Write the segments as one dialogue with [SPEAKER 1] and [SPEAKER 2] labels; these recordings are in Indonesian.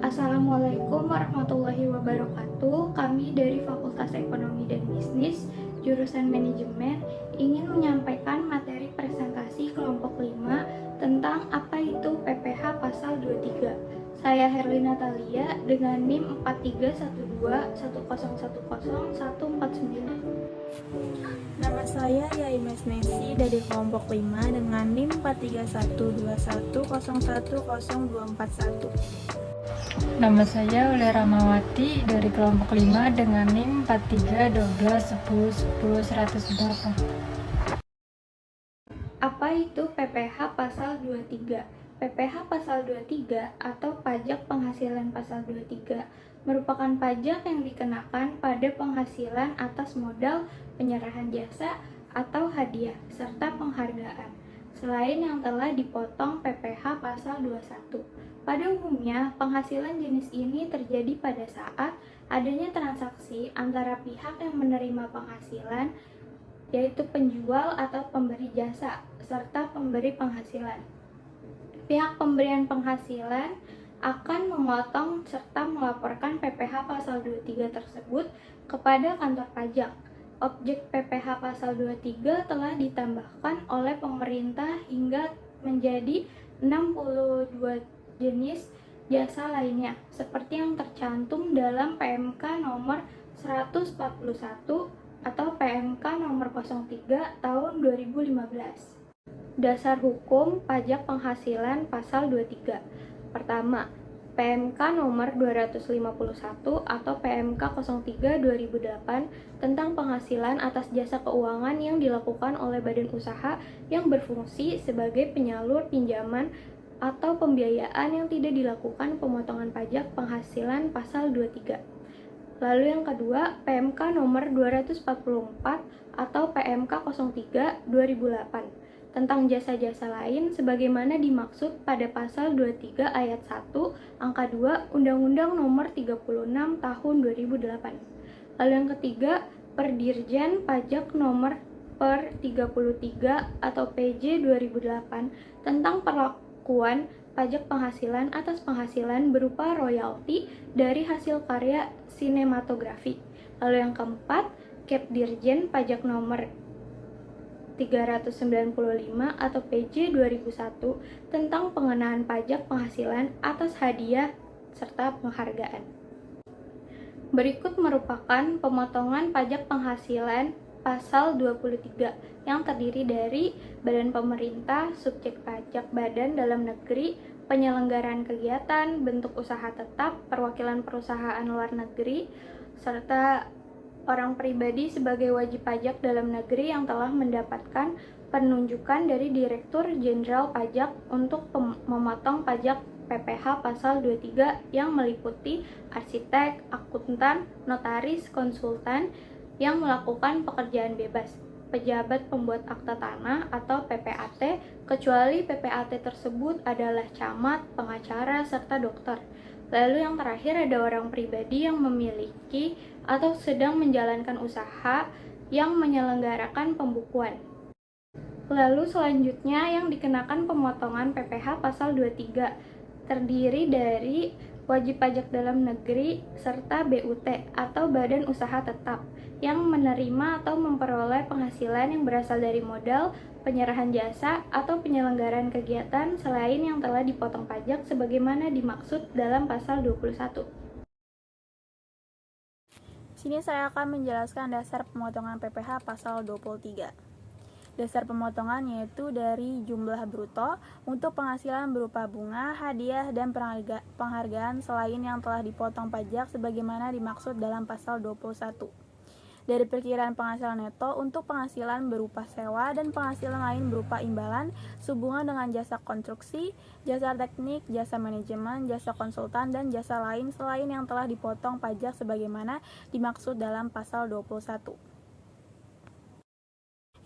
[SPEAKER 1] Assalamualaikum warahmatullahi wabarakatuh. Kami dari Fakultas Ekonomi dan Bisnis, jurusan Manajemen, ingin menyampaikan materi presentasi kelompok 5 tentang apa itu PPh pasal 23. Saya Herlina Thalia dengan NIM 431210100149.
[SPEAKER 2] Nama saya Yaimes Nesi dari kelompok 5 dengan NIM 431210102441.
[SPEAKER 3] Nama saya Ule Ramawati dari kelompok 5 dengan NIM 431210100108.
[SPEAKER 1] Apa itu PPh pasal 23? PPh pasal 23 atau pajak penghasilan pasal 23 merupakan pajak yang dikenakan pada penghasilan atas modal penyerahan jasa atau hadiah serta penghargaan, selain yang telah dipotong PPh pasal 21. Pada umumnya, penghasilan jenis ini terjadi pada saat adanya transaksi antara pihak yang menerima penghasilan, yaitu penjual atau pemberi jasa, serta pemberi penghasilan. Pihak pemberian penghasilan akan memotong serta melaporkan PPh pasal 23 tersebut kepada kantor pajak. Objek PPh pasal 23 telah ditambahkan oleh pemerintah hingga menjadi 62 jenis jasa lainnya, seperti yang tercantum dalam PMK nomor 141 atau PMK nomor 03 tahun 2015. Dasar hukum pajak penghasilan pasal 23. Pertama, PMK nomor 251 atau PMK 03 2008 tentang penghasilan atas jasa keuangan yang dilakukan oleh badan usaha yang berfungsi sebagai penyalur pinjaman atau pembiayaan yang tidak dilakukan pemotongan pajak penghasilan pasal 23. Lalu yang kedua, PMK nomor 244 atau PMK 03 2008 tentang jasa-jasa lain sebagaimana dimaksud pada pasal 23 ayat 1 angka 2 Undang-Undang nomor 36 tahun 2008. Lalu yang ketiga, Perdirjen Pajak nomor per 33 atau PJ 2008 tentang perlakuan pajak penghasilan atas penghasilan berupa royalti dari hasil karya sinematografi. Lalu yang keempat, Kepdirjen Pajak nomor 395 atau PJ 2001 tentang pengenaan pajak penghasilan atas hadiah serta penghargaan. Berikut merupakan pemotongan pajak penghasilan pasal 23 yang terdiri dari badan pemerintah, subjek pajak badan dalam negeri, penyelenggaraan kegiatan, bentuk usaha tetap, perwakilan perusahaan luar negeri, serta orang pribadi sebagai wajib pajak dalam negeri yang telah mendapatkan penunjukan dari Direktur Jenderal Pajak untuk memotong pajak PPh pasal 23 yang meliputi arsitek, akuntan, notaris, konsultan yang melakukan pekerjaan bebas, pejabat pembuat akta tanah atau PPAT, kecuali PPAT tersebut adalah camat, pengacara, serta dokter. Lalu yang terakhir ada orang pribadi yang memiliki atau sedang menjalankan usaha yang menyelenggarakan pembukuan. Lalu selanjutnya yang dikenakan pemotongan PPh pasal 23 terdiri dari wajib pajak dalam negeri serta BUT atau badan usaha tetap yang menerima atau memperoleh penghasilan yang berasal dari modal, penyerahan jasa, atau penyelenggaraan kegiatan selain yang telah dipotong pajak sebagaimana dimaksud dalam pasal 21.
[SPEAKER 2] Sini saya akan menjelaskan dasar pemotongan PPh pasal 23. Dasar pemotongan yaitu dari jumlah bruto untuk penghasilan berupa bunga, hadiah, dan penghargaan selain yang telah dipotong pajak sebagaimana dimaksud dalam pasal 21. Dari perkiraan penghasilan neto untuk penghasilan berupa sewa dan penghasilan lain berupa imbalan sehubungan dengan jasa konstruksi, jasa teknik, jasa manajemen, jasa konsultan, dan jasa lain selain yang telah dipotong pajak sebagaimana dimaksud dalam pasal 21.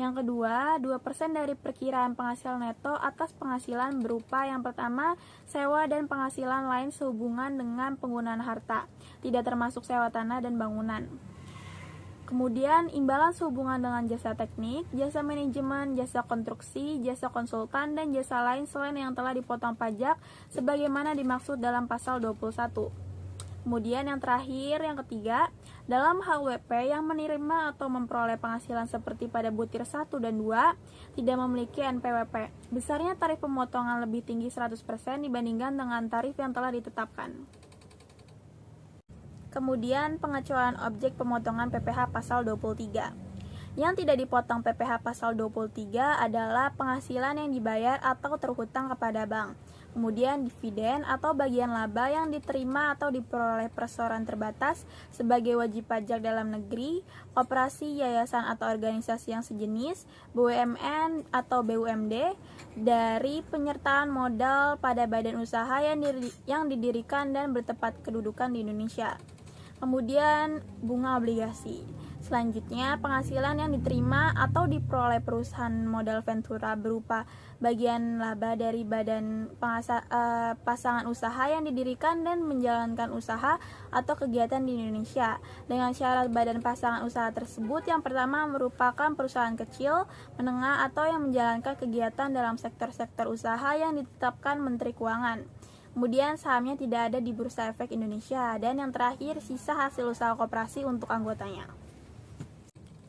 [SPEAKER 2] Yang kedua, 2% dari perkiraan penghasilan neto atas penghasilan berupa yang pertama, sewa dan penghasilan lain sehubungan dengan penggunaan harta, tidak termasuk sewa tanah dan bangunan. Kemudian imbalan sehubungan dengan jasa teknik, jasa manajemen, jasa konstruksi, jasa konsultan, dan jasa lain selain yang telah dipotong pajak sebagaimana dimaksud dalam pasal 21. Kemudian yang terakhir, yang ketiga, dalam hal WP yang menerima atau memperoleh penghasilan seperti pada butir 1 dan 2 tidak memiliki NPWP. Besarnya tarif pemotongan lebih tinggi 100% dibandingkan dengan tarif yang telah ditetapkan. Kemudian pengecualian objek pemotongan PPh pasal 23. Yang tidak dipotong PPh pasal 23 adalah penghasilan yang dibayar atau terhutang kepada bank. Kemudian dividen atau bagian laba yang diterima atau diperoleh perseroan terbatas sebagai wajib pajak dalam negeri, koperasi, yayasan atau organisasi yang sejenis, BUMN atau BUMD, dari penyertaan modal pada badan usaha yang didirikan dan bertempat kedudukan di Indonesia. Kemudian bunga obligasi. Selanjutnya, penghasilan yang diterima atau diperoleh perusahaan modal ventura berupa bagian laba dari badan pasangan usaha yang didirikan dan menjalankan usaha atau kegiatan di Indonesia. Dengan syarat badan pasangan usaha tersebut yang pertama merupakan perusahaan kecil, menengah, atau yang menjalankan kegiatan dalam sektor-sektor usaha yang ditetapkan Menteri Keuangan. Kemudian sahamnya tidak ada di Bursa Efek Indonesia. Dan yang terakhir, sisa hasil usaha koperasi untuk anggotanya.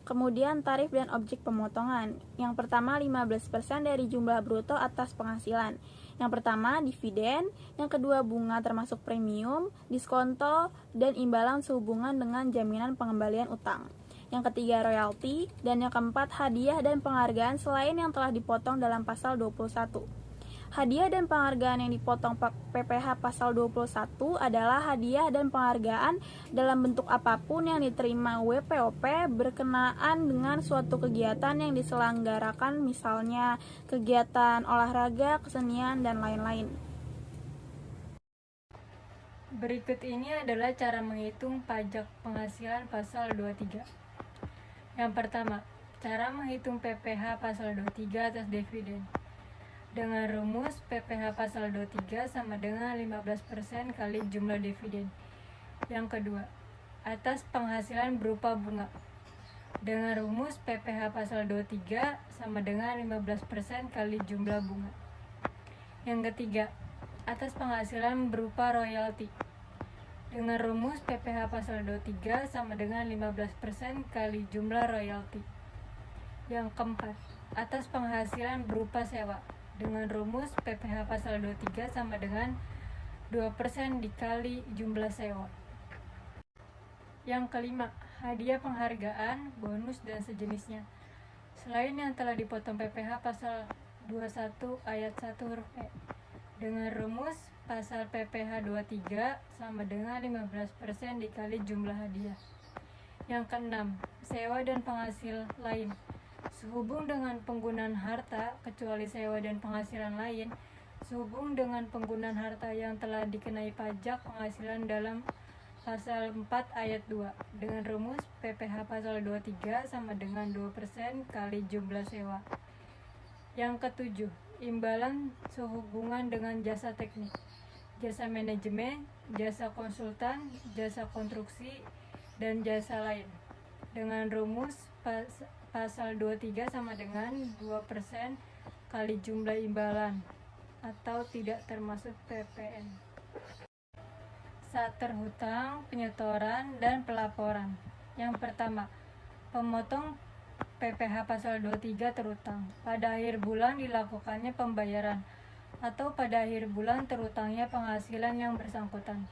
[SPEAKER 2] Kemudian tarif dan objek pemotongan. Yang pertama 15% dari jumlah bruto atas penghasilan. Yang pertama dividen, yang kedua bunga termasuk premium, diskonto, dan imbalan sehubungan dengan jaminan pengembalian utang. Yang ketiga royalti, dan yang keempat hadiah dan penghargaan selain yang telah dipotong dalam pasal 21. Hadiah dan penghargaan yang dipotong PPh pasal 21 adalah hadiah dan penghargaan dalam bentuk apapun yang diterima WPOP berkenaan dengan suatu kegiatan yang diselenggarakan, misalnya kegiatan olahraga, kesenian, dan lain-lain.
[SPEAKER 3] Berikut ini adalah cara menghitung pajak penghasilan pasal 23. Yang pertama, cara menghitung PPh pasal 23 atas dividen. Dengan rumus PPh pasal 23 sama dengan 15% kali jumlah dividen. Yang kedua, atas penghasilan berupa bunga. Dengan rumus PPh pasal 23 sama dengan 15% kali jumlah bunga. Yang ketiga, atas penghasilan berupa royalti. Dengan rumus PPh pasal 23 sama dengan 15% kali jumlah royalti. Yang keempat, atas penghasilan berupa sewa. Dengan rumus PPh pasal 23 sama dengan 2% dikali jumlah sewa. Yang kelima, hadiah penghargaan, bonus, dan sejenisnya. Selain yang telah dipotong PPh pasal 21 ayat 1 huruf E. Dengan rumus pasal PPh 23 sama dengan 15% dikali jumlah hadiah. Yang keenam, sewa dan penghasil lain. Sehubung dengan penggunaan harta, kecuali sewa dan penghasilan lain, sehubung dengan penggunaan harta yang telah dikenai pajak penghasilan dalam pasal 4 ayat 2, dengan rumus PPh pasal 23 sama dengan 2% kali jumlah sewa. Yang ketujuh, imbalan sehubungan dengan jasa teknik, jasa manajemen, jasa konsultan, jasa konstruksi, dan jasa lain, dengan rumus pasal 23 sama dengan 2% kali jumlah imbalan atau tidak termasuk PPN. Saat terhutang, penyetoran, dan pelaporan. Yang pertama, pemotong PPh pasal 23 terhutang. Pada akhir bulan dilakukannya pembayaran atau pada akhir bulan terhutangnya penghasilan yang bersangkutan.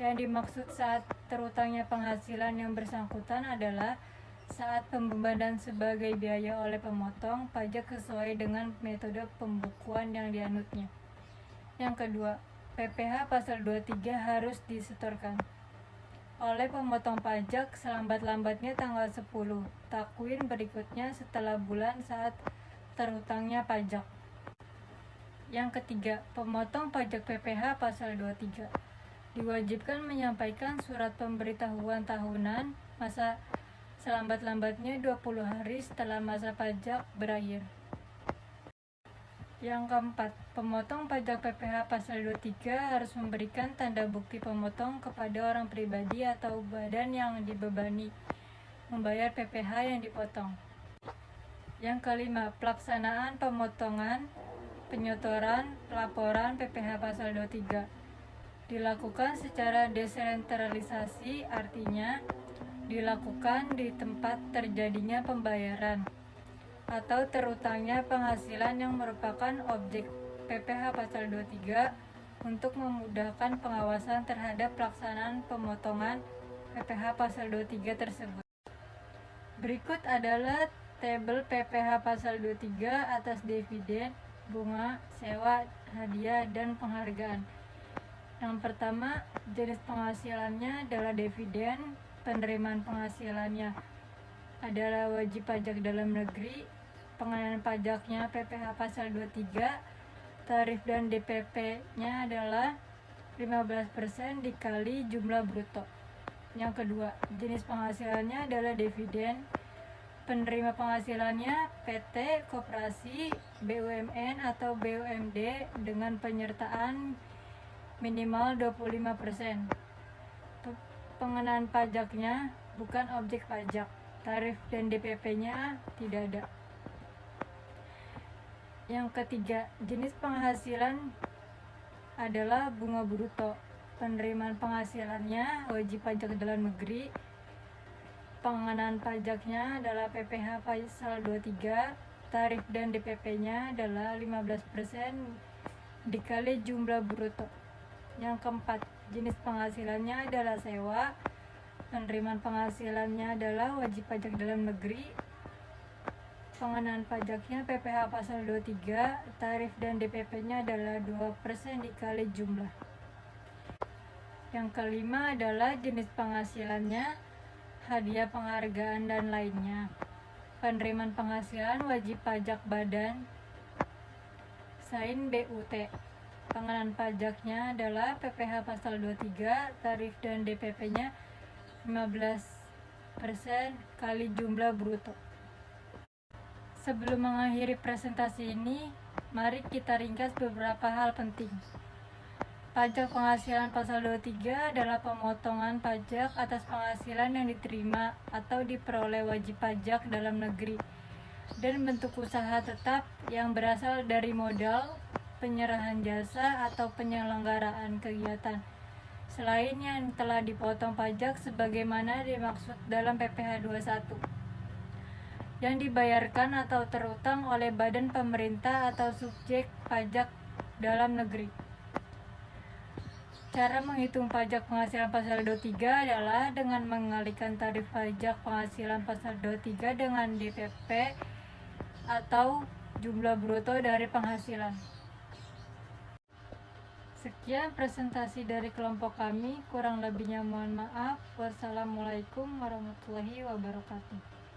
[SPEAKER 3] Yang dimaksud saat terhutangnya penghasilan yang bersangkutan adalah saat pembebanan sebagai biaya oleh pemotong pajak sesuai dengan metode pembukuan yang dianutnya. Yang kedua, PPh pasal 23 harus disetorkan oleh pemotong pajak selambat-lambatnya tanggal 10 takwin berikutnya setelah bulan saat terhutangnya pajak. Yang ketiga, pemotong pajak PPh pasal 23 diwajibkan menyampaikan surat pemberitahuan tahunan masa selambat-lambatnya 20 hari setelah masa pajak berakhir. Yang keempat, pemotong pajak PPh pasal 23 harus memberikan tanda bukti pemotong kepada orang pribadi atau badan yang dibebani membayar PPh yang dipotong. Yang kelima, pelaksanaan pemotongan, penyotoran, pelaporan PPh pasal 23 dilakukan secara desentralisasi, artinya dilakukan di tempat terjadinya pembayaran atau terutangnya penghasilan yang merupakan objek PPh pasal 23 untuk memudahkan pengawasan terhadap pelaksanaan pemotongan PPh pasal 23 tersebut. Berikut adalah tabel PPh pasal 23 atas dividen, bunga, sewa, hadiah, dan penghargaan. Yang pertama, jenis penghasilannya adalah dividen. Penerimaan penghasilannya adalah wajib pajak dalam negeri. Pengenaan pajaknya PPh pasal 23. Tarif dan DPP-nya adalah 15% dikali jumlah bruto. Yang kedua, jenis penghasilannya adalah dividen. Penerima penghasilannya PT, koperasi, BUMN atau BUMD dengan penyertaan minimal 25%. Pengenaan pajaknya bukan objek pajak. Tarif dan DPP-nya tidak ada. Yang ketiga, jenis penghasilan adalah bunga bruto. Penerimaan penghasilannya wajib pajak dalam negeri. Pengenaan pajaknya adalah PPh pasal 23. Tarif dan DPP-nya adalah 15% dikali jumlah bruto. Yang keempat, jenis penghasilannya adalah sewa. Penerimaan penghasilannya adalah wajib pajak dalam negeri. Pengenaan pajaknya PPh pasal 23. Tarif dan DPP-nya adalah 2% dikali jumlah. Yang kelima adalah jenis penghasilannya hadiah, penghargaan, dan lainnya. Penerimaan penghasilan wajib pajak badan Sain BUT. Pengenaan pajaknya adalah PPh pasal 23, tarif dan DPP-nya 15% kali jumlah bruto. Sebelum mengakhiri presentasi ini, mari kita ringkas beberapa hal penting. Pajak penghasilan pasal 23 adalah pemotongan pajak atas penghasilan yang diterima atau diperoleh wajib pajak dalam negeri dan bentuk usaha tetap yang berasal dari modal, penyerahan jasa, atau penyelenggaraan kegiatan selain yang telah dipotong pajak sebagaimana dimaksud dalam PPh 21 yang dibayarkan atau terutang oleh badan pemerintah atau subjek pajak dalam negeri. Cara menghitung pajak penghasilan pasal 23 adalah dengan mengalihkan tarif pajak penghasilan pasal 23 dengan DPP atau jumlah bruto dari penghasilan. Sekian presentasi dari kelompok kami, kurang lebihnya mohon maaf. Wassalamualaikum warahmatullahi wabarakatuh.